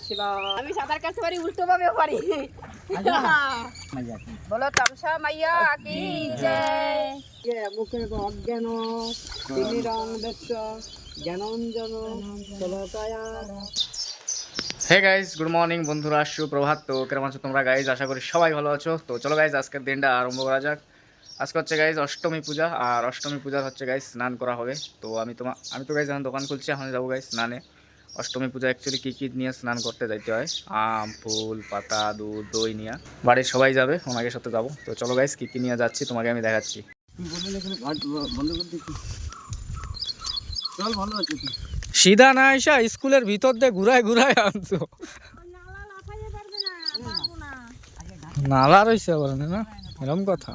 শিবায়। আমি সাঁতার কাটতে পারি, উল্টো ভাবেও পারি। বলো তামসা মাইয়া কি জয়। মুখে অজ্ঞান তিনি রং দস্য জ্ঞানঞ্জন চলকায়া। হে গাইজ, গুড মর্নিং বন্ধুরা, সুপ্রভাত। তো কেমন আছো তোমরা গাইজ? আশা করি সবাই ভালো আছো। তো চলো গাইজ, আজকের দিনটা আরম্ভ করা যাক। আজকে হচ্ছে গাইজ অষ্টমী পূজা, আর অষ্টমী পূজার হচ্ছে গাইজ স্নান করা হবে। তো আমি তো গাইজ এখন দোকান খুলছি, এখন যাবো গাইজ স্নানে। অষ্টমী পূজা অ্যাকচুয়ালি কী কী নিয়ে স্নান করতে যাইতে হয়, আম, ফুল, পাতা, দুধ, দই নিয়ে বাড়ির সবাই যাবে, ওনাকে সাথে যাবো। তো চলো গাইজ, কী কী নিয়ে যাচ্ছি তোমাকে আমি দেখাচ্ছি। সিধা না এসা স্কুলের ভিতর দিয়ে ঘুরায় ঘুরায় আনছো। নালা রয়েছে আবার না, এরকম কথা।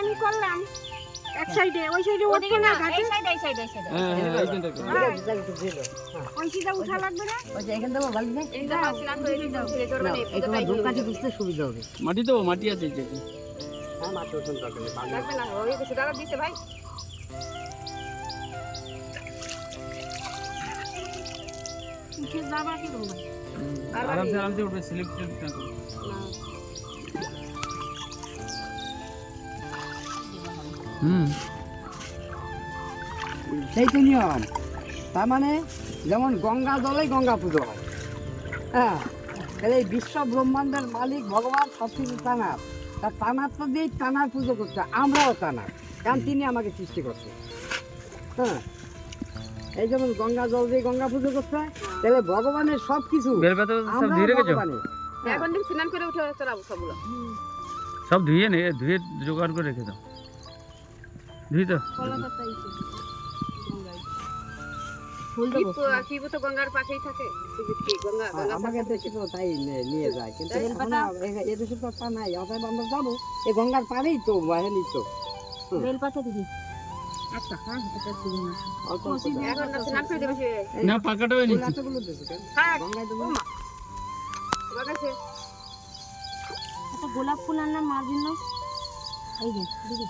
আমি করলাম এক সাইডে, ওই সাইডে ওদিকে না, এই সাইডে এই সাইডে এই সাইডে ওই সিধা উঠা লাগবে না। ওই যে এখান থেকে বালি না, এই যে মাছলান করে দিও, ফিরে তোর মানে এই ধোকাটি বুঝতে সুবিধা হবে। মাটি তো মাটি আছে যে, হ্যাঁ মাটি ওঠন লাগবে না, ওই তো সুদারা দিছে ভাই। উঠে যাবা কি রকম আরামসে আরামসে উঠবে, স্লিপ না করো। সেই তো নিয়ম। তার মানে যেমন গঙ্গা জলে গঙ্গা পুজো হয়, হ্যাঁ, তাহলে এই বিশ্ব ব্রহ্মাণ্ডের মালিক ভগবান সব কিছু টানার, তার টানারটা দিয়েই টানার পুজো করতে হয়। আমরাও টানার, কারণ তিনি আমাকে সৃষ্টি করছে। হ্যাঁ, এই যেমন গঙ্গা জল দিয়ে গঙ্গা পুজো করতে হয়, তাহলে ভগবানের সব কিছু এখন দিন স্নান করে উঠে চলাবো সবগুলো, সব ধুয়ে নে, ধুয়ে জোগাড় করে রেখে দাও। ধুই তো গঙ্গার পাশেই থাকে। আমাকে দেশে তো তাই নিয়ে যায়, কিন্তু এদেশে তো তা নাই। অতএব আমরা যাবো এই গঙ্গার পাড়েই তো বাহিনী তো বেলপাতা দিদি একটা, হ্যাঁ এটা ছিল না অল্প এখন স্নান করে দেবে না, পাকাটাও নিচ্ছি। গুলো দেশে কেন হ্যাঁ গঙ্গায় দেবো বাগাছে। একটা গোলাপ ফুল আনলাম মার জন্য, এই যে দিদি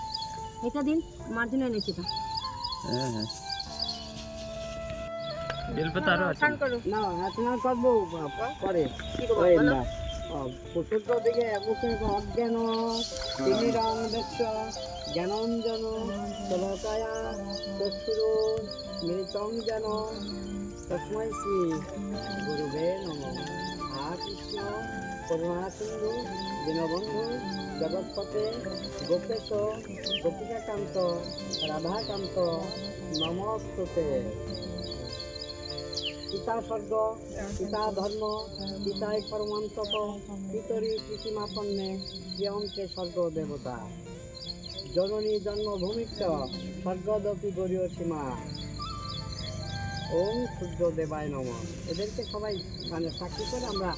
এটা দিন মার জন্য এনেছি তো। হ্যাঁ হ্যাঁ, বেলপাতা আরো আছে না, স্নান করবো পরে। ওই না প্রসুদ্ধ দিকে মুখে অজ্ঞান তিনি রং দস্য জ্ঞানঞ্জন চলকায়া চক্ষুরো মৃতং যেন তস্মৈ শ্রী গুরুবে নমঃ। কৃষ্ণ করুণা সিন্ধু দীনবন্ধু জগৎপতে গোপেশ গোপিকাকান্ত রাধাকান্ত নমস্তুতে। পিতা স্বর্গ পিতা ধর্ম পিতায় পরমান্তক পিতরি কৃষিমাপন্নে প্রিয়ন্তে স্বর্গ দেবতা জননী জন্মভূমিচ্চ স্বর্গদপি গরীয় সীমা। ওম সূর্য দেবায় নমঃ। এদেরকে সবাই মানে সাক্ষী করে আমরা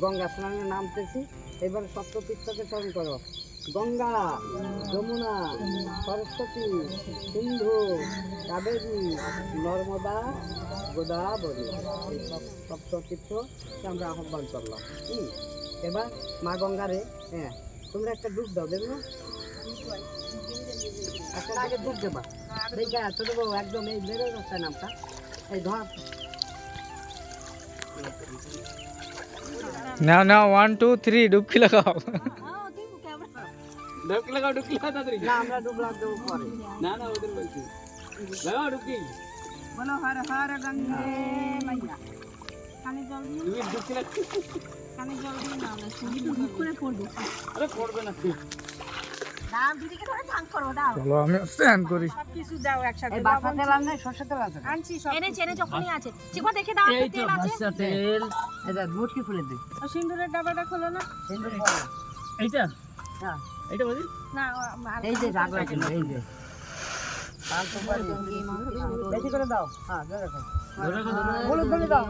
গঙ্গা স্নানে নামতেছি। এবার সপ্ততীর্থকে স্মরণ করো। গঙ্গা, যমুনা, সরস্বতী, সিন্ধু, কাবেরী, নর্মদা, গোদাবরী, এই সপ্ততীর্থকে আমরা আহ্বান করলাম। এবার মা গঙ্গারে, হ্যাঁ তোমরা একটা ডুব দাও, দেবে না? একটা আগে ডুব দেবা, দেখে ছোট বউ একদম এই বেরো যাচ্ছে নামটা, এই ধর নাও নাও, 1 2 3 ডুবকি লাগাও। ডুবকি লাগাও, ডুবকি লাগাও তাড়াতাড়ি। না আমরা ডুব লাগাবো পরে। না না ওদের বলছি লাগাও ডুবকি। বলো হর হর গঙ্গে মাইয়া। কানে জল দিও, তুমি ডুবকি লাগাও, কানে জল দিও না, না শুনি ডুব করে পড়বে। আরে পড়বে না তুই। দাও দিদিকে ধরে ধান করো, দাও চলো আমি স্নান করি। সব কিছু দাও একসাথে। এই বাসা তেল আনলে সরষে তেল আছে আনছি সব এনেছি, এনে যখনই আছে চিকো দেখে দাও এই তো তেল আছে। বাসা তেল এটা মুটকি খুলে দে। আর সিন্দুরের ডাবাটা খোলো না। সিন্দুর এইটা হ্যাঁ এইটা বলি না এই যে রাগ রাখলো, এই যে আর তো পারি বেশি করে দাও। হ্যাঁ ধরে রাখো, ধরে রাখো, ধরে রাখো। হলুদ ধরে দাও।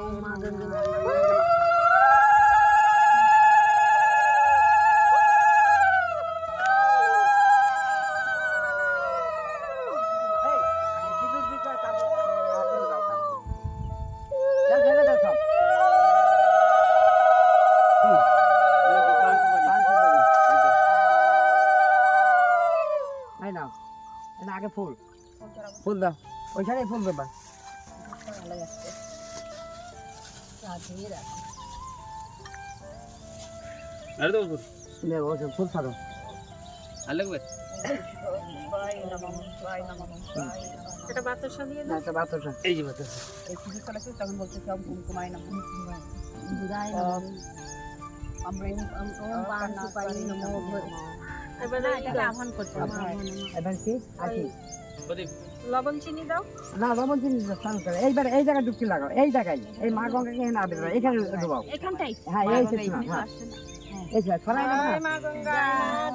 এই সিঁদুর দিতে তারপর ফুল দাও ওইখানে ফুল দেবা ভালো যাচ্ছে সাজিয়ে রাখো আরে তো ফুল ছাড়ো আর লাগবে এটা বাতাসা দিয়ে না এটা বাতাসা এই যে বাতাস এই কিছু চলেছে তখন বলতে সব কুমকুমাই না বুড়াই আমরা ওম পানি পানি নমো এবারে এটা আহ্বান করতে হবে এবার কি আছে লবণ চিনি দাও না লবণ চিনি স্নান করে এইবার এই জায়গায় ডুবকি লাগাও এই জায়গায় এই মা গঙ্গাকে এখানে আবির দাও, এখানে ডুবাও এখানটাই হ্যাঁ এই সে না হ্যাঁ এই যে ছড়াই দাও না। মা গঙ্গা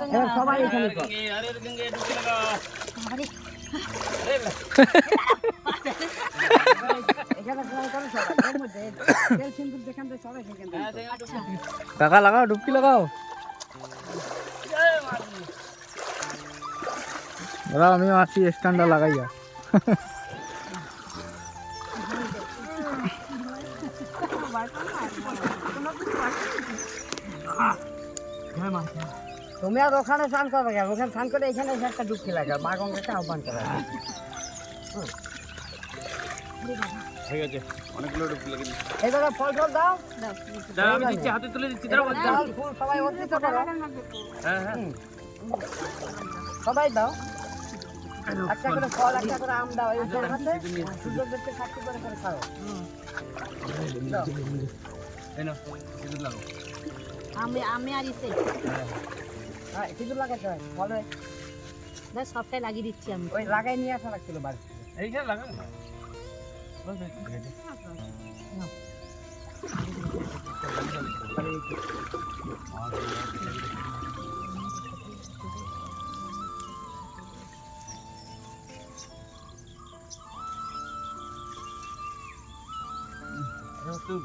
এবার সবাই এখানে করো। আরে গঙ্গে ঢুকে লাগা এখানে স্নান করো সবাই এর মধ্যে তেল সিন্দুর যেখান থেকে সবাই সেখান থেকে কাকা লাগাও ডুবকি লাগাও দাদা আমি আসি স্ট্যান্ডটা লাগাইয়া তুমি আর ওখানে স্নান করবে কেন ওখানে স্নান করে এখানে এসে একটা ডুবকি লাগাও মা গঙ্গাকে আহ্বান করা ঠিক আছে অনেকগুলো ডুবকি লাগিয়ে এইবারে ফল টল দাও দাদা আমি দিচ্ছি হাতে তুলে দিচ্ছি দাঁড়াও দাও, ফুল সবাই অর্পিত করো হ্যাঁ হ্যাঁ হুম। সবাই দাও একটা করে ফল একটা করে আম দাও এই হাতে সূর্যদেবকে সাক্ষী করে করে খাও দাও। এই নাও সিঁদুর লাগাও আমি আর ইসে হ্যাঁ সিঁদুর লাগাতে হয় ফলে না সবটাই লাগিয়ে দিচ্ছি আমি ওই লাগাই নিয়ে আসা লাগছিল বাড়ি এইখানে লাগাও না বস ঠিক আছে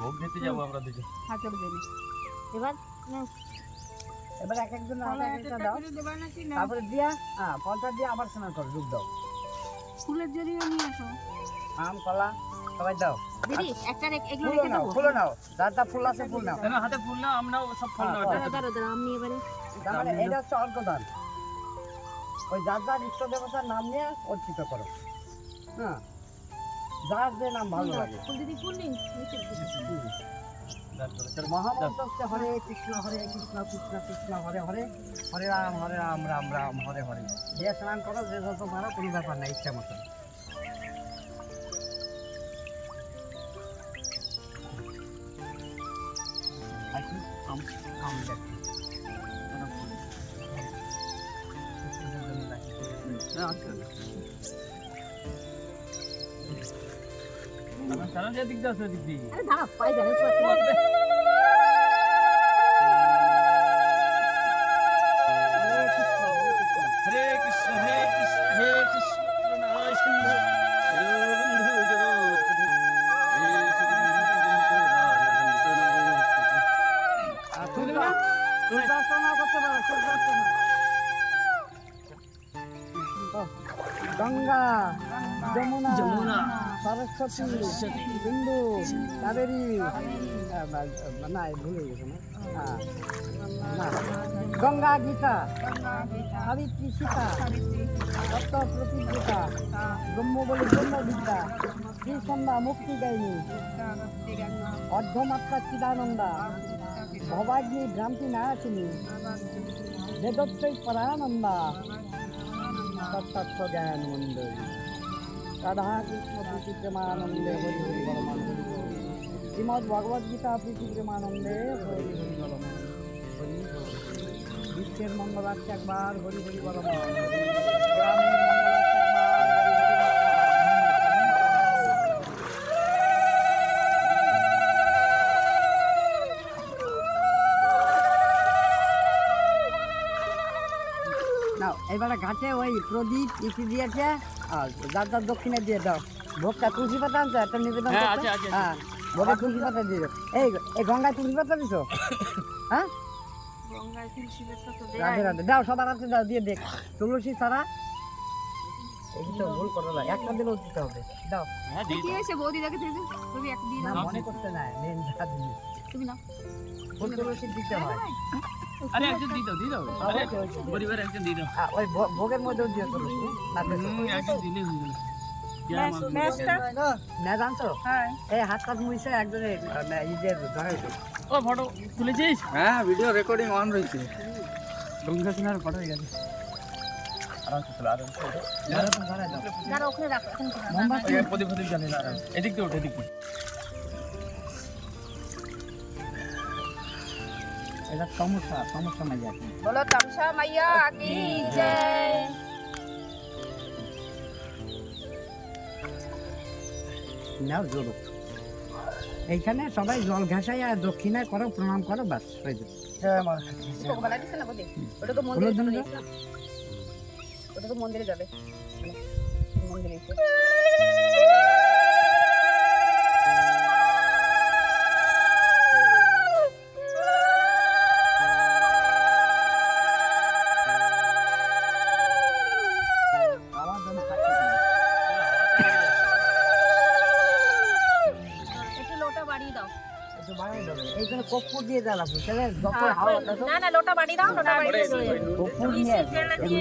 ভোগ দিতে যাবো আমরা দুজন হাতের বেনি এবার নাও এবার এক একজন একটা দাও তারপরে দিয়া হ্যাঁ ফলটা দিয়ে আবার স্নান করো ডুব দাও ফুলের জড়িয়ে নিয়ে আসো আম কলা সবাই দাও দিদি একটা এগুলো ফুলও রেখে নাও দেবো ফুলও নাও যার যা ফুল আছে ফুল নাও হাতে ফুল নাও আমরাও সব ফল নাও দাঁড়া দাঁড়া দাঁড়া আমি এবারে তার মানে এটা হচ্ছে অর্ঘদান ওই যার যার ইষ্ট দেবতার নাম নিয়ে অর্পিত করো হ্যাঁ যার যে নাম ভালো লাগে ফুল দিদি ফুল নিন মহামন্ত্র হচ্ছে হরে কৃষ্ণ কৃষ্ণ কৃষ্ণ হরে হরে হরে রাম রাম রাম হরে হরে দিয়ে স্নান করো যে যত পারো কোনো ব্যাপার না ইচ্ছা মতো সারা দিক দিয়ে আসো দিক দিয়ে আরে দাঁড়া পাই জানি তো হরে কৃষ্ণ হরে কৃষ্ণ হরে কৃষ্ণ নারায়ণ হরে বন্ধু সূর্যাস্তনা করতে পারো সূর্যাস্তনা গঙ্গা যমুনা সরস্বতী সিন্ধু কাবেরী না ভুলে গেছে না না গঙ্গা গীতা সাবিত্রী সীতা সত্য প্রতিযোগিতা ব্রহ্ম বলি ব্রহ্মবিদ্যা শ্রীসন্ধ্যা মুক্তি গাইনী অর্ধমাত্রা চিদানন্দা ভবাগ্নি ভ্রান্তি নাশিনী বেদত্রৈ পরানন্দা তত্ত্ব জ্ঞান মন্দির রাধা কৃষ্ণ প্রীতি প্রেমানন্দে হরি হরি বলমান হরি বল শ্রীমদ্ ভগবদ গীতা প্রীতি প্রেমানন্দে হরি হরি বলমান হরি বল বিশ্বের মঙ্গলার্থে একবার হরি হরি বলমান গ্রামের মঙ্গলার্থে একবার হরি হরি বলমান। নাও এবারে ঘাটে ওই প্রদীপ ইতি দিয়েছে আর যার যার দক্ষিণে দিয়ে দাও ভোগটা তুলসী পাতা আনছে একটা নিবেদন হ্যাঁ, করতে? আছে, আছে, আছে। হ্যাঁ ভোগে তুলসী পাতা দিয়ে দাও এই গঙ্গায় তুলসী পাতা দিছো হ্যাঁ গঙ্গায় তুলসী পাতা তো রাধে রাধে দাও সবার হাতে দাও দিয়ে দেখ তুলসী ছাড়া এই তো ভুল করো না একটা দিলেও দিতে হবে দাও হ্যাঁ দিই কি হয়েছে বৌদি দেখে দিদি তুমি এক দিন না মনে করতে নাই মেন যা জিনিস তুমি না ফুল তুলসী দিতে হয় আরে একজন দিয়ে দাও আরে পরিবার একজন দিয়ে দাও ওই ভোগের মধ্যে দিয়ে চলো না একজন দিলে হয়ে গেল ম্যাচটা না জানছো হ্যাঁ এই হাত কাজ মুইছে একজনের ঈদের ধরে ও ফটো তুলেছিস হ্যাঁ ভিডিও রেকর্ডিং অন রয়েছে গঙ্গা সিনার ফটো হয়ে গেছে আরামসে চলো আরামসে যারা ওখানে রাখো এখানে মোমবাতি প্রদীপ প্রদীপ জ্বালিয়ে না আরামসে এদিক দিয়ে ওঠে এদিক দিয়ে এটা সমস্যা নাই আছে বলো তমসা মাইয়া কি জয় নাও জোরো এইখানে সবাই জল ঘাসাই আর দক্ষিণায় করো প্রণাম করো বাস হয়ে যাবে জয় মা ভোগবেলা দিছে না বোধে ওটা তো হলুদ মন্দিরে ধনে দাও। ওটা তো মন্দিরে যাবে মন্দিরে এসে আমার জন্য থাকতে হবে। একটু লোটা বাড়িয়ে দাও একটু বাড়াই দেবে এইখানে কর্পূর দিয়ে দেওয়া লাগবে তাহলে যত হাওয়া তত না না লোটা বাড়িয়ে দাও লোটা বাড়িয়ে দাও কর্পূর নিয়ে এই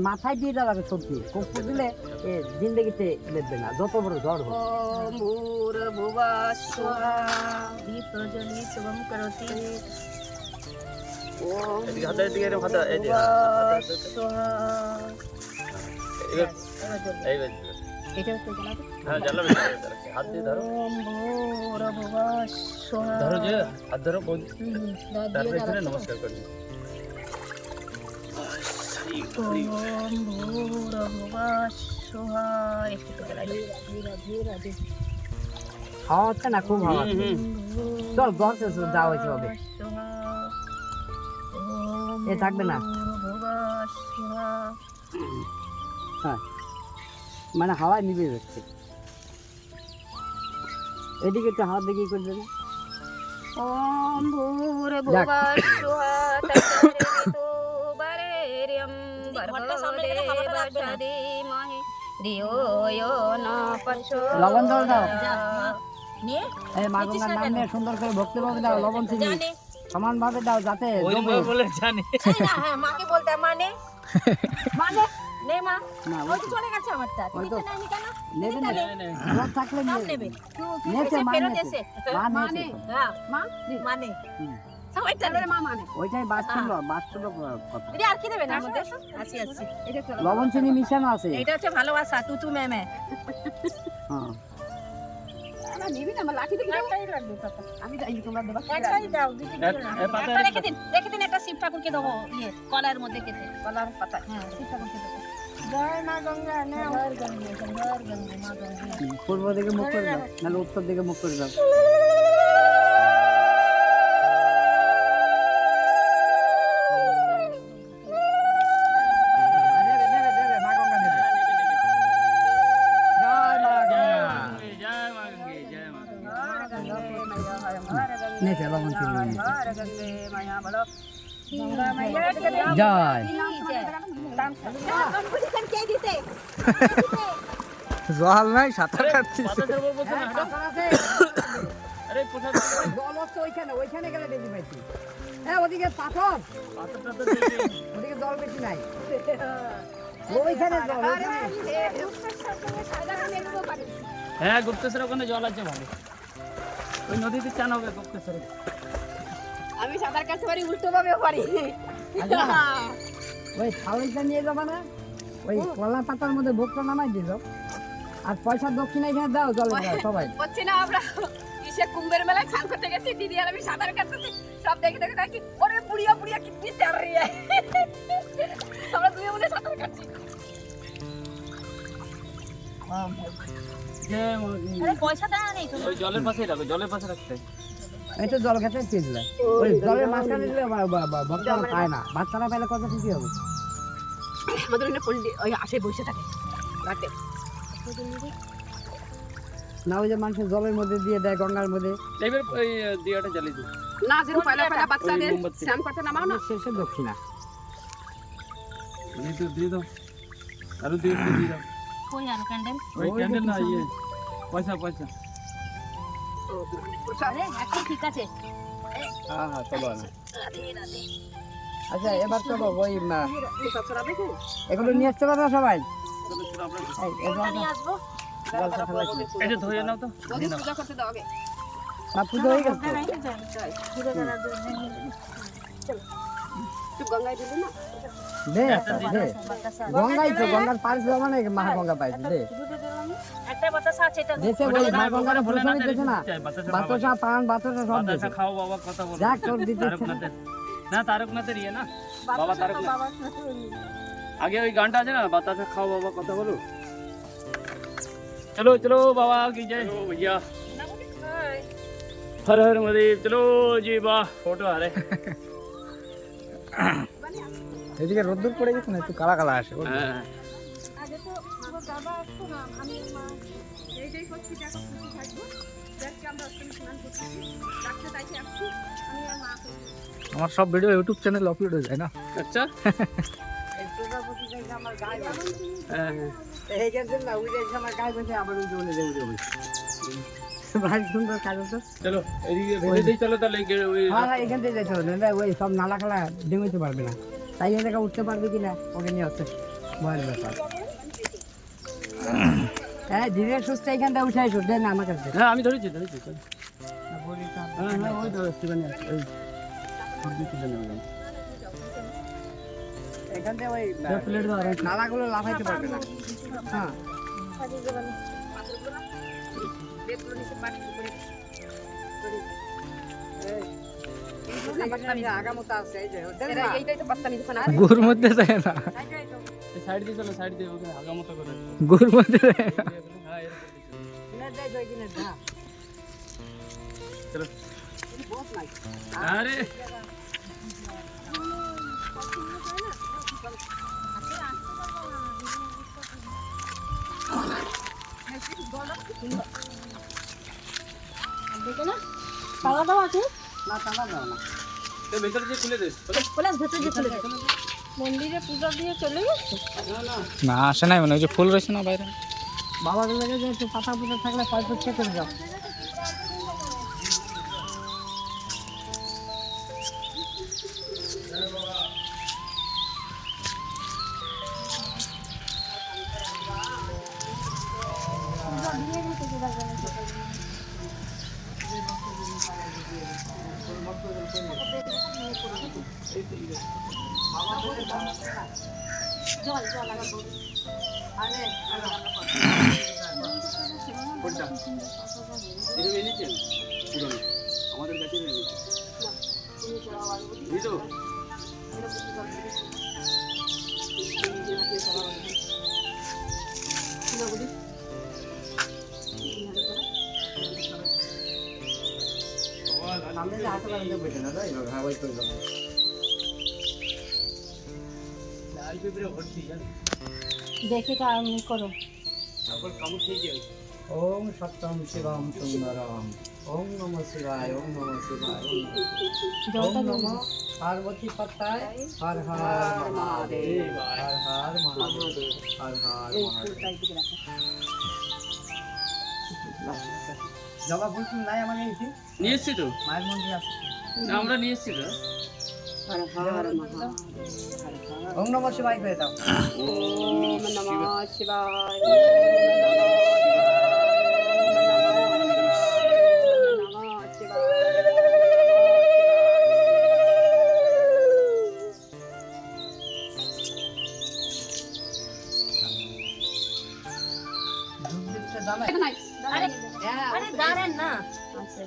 মাথায় দিয়ে দেওয়া লাগবে সবজি কর্পূর দিলে এ জিন্দগিতে লেখবে না যত বড় ঝড় হোক ওম ভূর্ভুবঃ স্বঃ দীপ্তজ্বলি শুভং করোতি ওম এদিকে হাতের দিকে এরকম হাতে এই যে এই এটা হচ্ছে জ্বালাবে হ্যাঁ জ্বালাবে হাত দিয়ে ধরো ওম ভূর্ভুবঃ স্বঃ ধরো যে হাত ধরো তারপরে দিয়ে এখানে নমস্কার করবি ওম ভূর্ভুবঃ স্বঃ একটু জ্বালাবে হাওয়া হচ্ছে না খুব হাওয়া হচ্ছে। চল ঘরতে যাওয়া হয়েছে হবে এ থাকবে না হ্যাঁ মানে হাওয়ায় নিভে যাচ্ছে এদিকে একটু হাওয়া দেখি করে দেবে ওম ভূর্ভুবঃ স্বঃ তৎসবিতুর্বরেণ্যং ভর্গো ধীমহি ধিয়ো ইয়ো ন প্রচোদয়াৎ লবণ জল দাও নিয়ে এই মা গঙ্গার নাম নিয়ে সুন্দর করে ভক্তিভাবে দাও লবণ চিনি সমানভাবে দাও যাতে জমে। বলে জানি হ্যাঁ মাকে বলতে মানে মানে নে মা না ওই তো চলে গেছে আমারটা ওই তুমি তো তো নাইনি কেন নেবে না জল থাকলে সব নিয়ে নেবে নেছে মা ফেরত নেছে এসে মা নেছে হ্যাঁ মা মানে হুম। সবাই তাহলে মা মানে ওইটাই বাঁচছিল কথা দিদি আর কি দেবে না আমাদের আসি আসি এটা চলো লবণ চিনি মিশানো আছে এটা হচ্ছে ভালোবাসা তুতু মেমে হ্যাঁ আমার নিবি না আমার লাঠি দিয়ে একটাই লাগবে পাপা আমি যাই তোমরা দেবা একটাই দাও দুটি পাতা একটা রেখে দিন একটা শিব ঠাকুরকে দেবো ইয়ে কলার মধ্যে কেটে কলার পাতা হ্যাঁ শিব ঠাকুরকে দেবো জয় মা গঙ্গা না ঘর গঙ্গে মা গঙ্গে পূর্ব দিকে মুখ করে দাও নাহলে উত্তর দিকে মুখ করে দাও নেছে লবণ চিনি জয় জল নাই সাঁতার কাটছিস আরে কোথায় জল হচ্ছে ওইখানে গেলে বেশি পাইছি হ্যাঁ ওদিকে পাথর ওদিকে জল বেশি নাই ওইখানে জল হ্যাঁ গুপ্তেশ্বর ওখানে জল আছে ভালো ওই নদীতে চান হবে গুপ্তেশ্বরে আমি সাঁতার কাটতে পারি উল্টো ভাবেও পারি ওই থালিটা নিয়ে যাবা না ওই কলা পাতার মধ্যে ভোগটা নামাই দিয়ে যাও আর পয়সা দক্ষিণে এখানে দাও জলে দাও সবাই হচ্ছে না আমরা ইসে কুম্ভের মেলায় স্নান করতে গেছি দিদি আর আমি সাঁতার কাটতেছি সব দেখে দেখে দেখি ওরে বুড়িয়া বুড়িয়া কিতনি তর রही है আমরা দুই বোনে সাঁতার কাটছি জয় মা আরে পয়সা দেওয়া নেই তো ওই জলের পাশে রাখো জলের পাশে রাখতে এই তো জল খেতে চিনলে ওই জলের মাঝখানে দিলে ভক্তরা পায় না বাচ্চারা পেলে কত খুশি হবে আমাদের এখানে পল্লী ওই আসে বসে থাকে ঘাটে না ওই যে মানুষের জলের মধ্যে দিয়ে দেয় গঙ্গার মধ্যে এবার ওই দিয়াটা জ্বালিয়ে দিও না যেন পয়লা পয়লা বাচ্চাদের ওই মোমবাতি। স্নান করতে নামাও না শেষে দক্ষিণা দিয়ে দাও আরো দিয়ে দাও কই আর ক্যান্ডেল ওই ক্যান্ডেল না ইয়ে পয়সা পয়সা আরে এখন ঠিক আছে হ্যাঁ হ্যাঁ চলো না রাধে রাধে আচ্ছা এবার চলো ওই এগুলো নিয়ে আসতে পারো সবাই। এই, এগুলো তো- জলটা ফেলে দিই। এই যে ধরে নাও তো। বৌদি পূজা করতে দাও আগে। না, পুজো হয়ে গেছে। তুই গঙ্গায় দিলি না? দে একটা দে। গঙ্গাই তো, গঙ্গার পাশ দেওয়া মানে মা গঙ্গা পাইছে দে। দেশে ওই মা গঙ্গার প্রসাদ দিতেছে না, বাতাসা পান বাতাসা সব দিতেছে। খাও বাবা কথা বলো। যাক তোর দিতেছে। তারকনাথের না, তারকনাথের ইয়ে না, বাবা তারকনাথ। আগে ওই গানটা আছে না, বাতাসা খাও বাবা কথা বলো। चलो चलो बाबा की जय हो भैया, हर हर महादेव। चलो जी वाह, फोटो आ रहे। এদিকে রোদ্দুর পড়ে গেছে না, একটু কালা কালা আসে। হ্যাঁ, আগে তো আমার বাবা আসতো না, আমি আর মা এইটাই করছি, দেখো খুশি থাকবো। দেখছি আমরা অষ্টমী স্নান করছি, ডাকতে তাইতে আসছি, আমি আর মা আসছি। আমার সব ভিডিও ইউটিউব চ্যানেলে আপলোড হয়ে যায় না। अच्छा এই প্রজাপতি দেখে আমার গায়ে বসে। हाँ, এই গেছে না, ওই দেখে আমার গায়ে বসে আবার উঠে উঠে উঠে বসে। ভাই সুন্দর কাজ তো। चलो এদিকে ভেবে দেই, চলো তাহলে ওই হ্যাঁ হ্যাঁ, এখান থেকে যেতে হবে না, ওই সব নালা খালা ডেঙাইতে পারবে না। তাই এ জায়গা উঠতে পারবে কিনা ওকে নিয়ে আসতে ভয়ের ব্যাপার। হ্যাঁ ধীরে সুস্থ এখানটা উঠে আসো, দেন আমার কাছে। হ্যাঁ আমি ধরেছি চলো। হ্যাঁ হ্যাঁ, ওই তো শিবানী আছে, ওই এখান থেকে ওই প্লেট নালাগুলো লাফাইতে পারবে না। হ্যাঁ বেদগুলো নিচে পানি করে আগামতো আছে, এই যে এইটাই তো বাচ্চা নিতে না। গুড় মধ্যে যায় না, সাইড দিয়ে চলো, সাইড দিয়ে ওকে আগা মতো করে। গুড় মধ্যে যায় না। হ্যাঁ এরকম চলো। আরে দেখো না পালা দাও আছে না টানা দাও না। তো ভেতরে যে খুলে দে। খোলা ভেতর দিয়ে খুলে দাও। মন্দিরে পূজা দিয়ে চলে গেছে। না আসে নাই, মানে ওই যে ফুল রয়েছে না বাইরে, বাবার লেগে যে একটু পাতা পুজো থাকলে কয়েক চেক করে যাও। জল জল লাগা আরে কোনটা এটা এনেছেন পুরনো আমাদের কাছে এনেছেন এই তো সামনে যে হাতে লাগবে বেটে না তাই হ্যাঁ ওই তো লাল পেপারে ভর্তি জানো দেখে কাম করো। তারপর কামড় খেয়ে যাবে। ওম সত্যম শিবম সুন্দরম, ওম নমঃ শিবায়, ওম নমঃ শিবায়, ওম নমঃ পার্বতী পত্তায়, হর হর মহাদেব, হর হর মহাদেব, হর হর মহাদেব। জবা ফুল ফুল নাই আমার এই নিয়ে এসছি তো, মায়ের মন্দির আছে। না আমরা নিয়ে এসছি তো। হর হর মহাদেব। ওম নমঃ শিবায় করে দাও। ওম নমঃ শিবায়। দুধ দিতে জানাই আরে দাঁড়ান না। আচ্ছা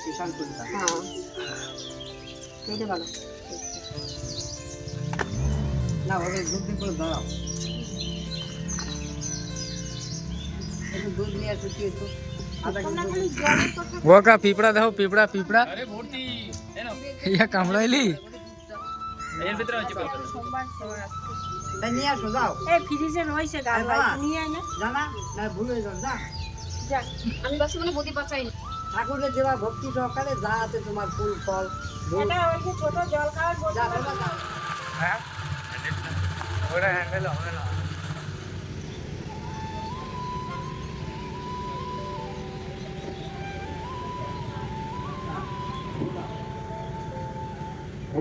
কিষান কুলটা হ্যাঁ এইটা ভালো। না ওকে দুধ দিতে দাও, একটু দুধ নিয়ে আসো কি একটু আধা তোমরা কেজি খালি জলের কথা वो का पिपड़ा देखो पिपड़ा पिपड़ा আরে ভর্তি এই নাও ये कामड़ाइली এর ভিতরে আছে পেপার। সোমবার সোমবার আসছে। नहीं নিয়ে আসো যাও এই ফ্রিজে রয়েছে গাল আরে বাবা। নিয়ে আয় না। জানা না ভুল হয়ে যাও যা যাক আমি বাসে মানে বদি বাঁচাই না। ঠাকুরের দেওয়া ভক্তি সহকারে যা আছে তোমার ফুল ফল দুধ এটা ওই যে ছোট জল খাওয়ার যা বোতল তোমরা যাও। হ্যাঁ ওটা হ্যান্ডেল হবে না। ও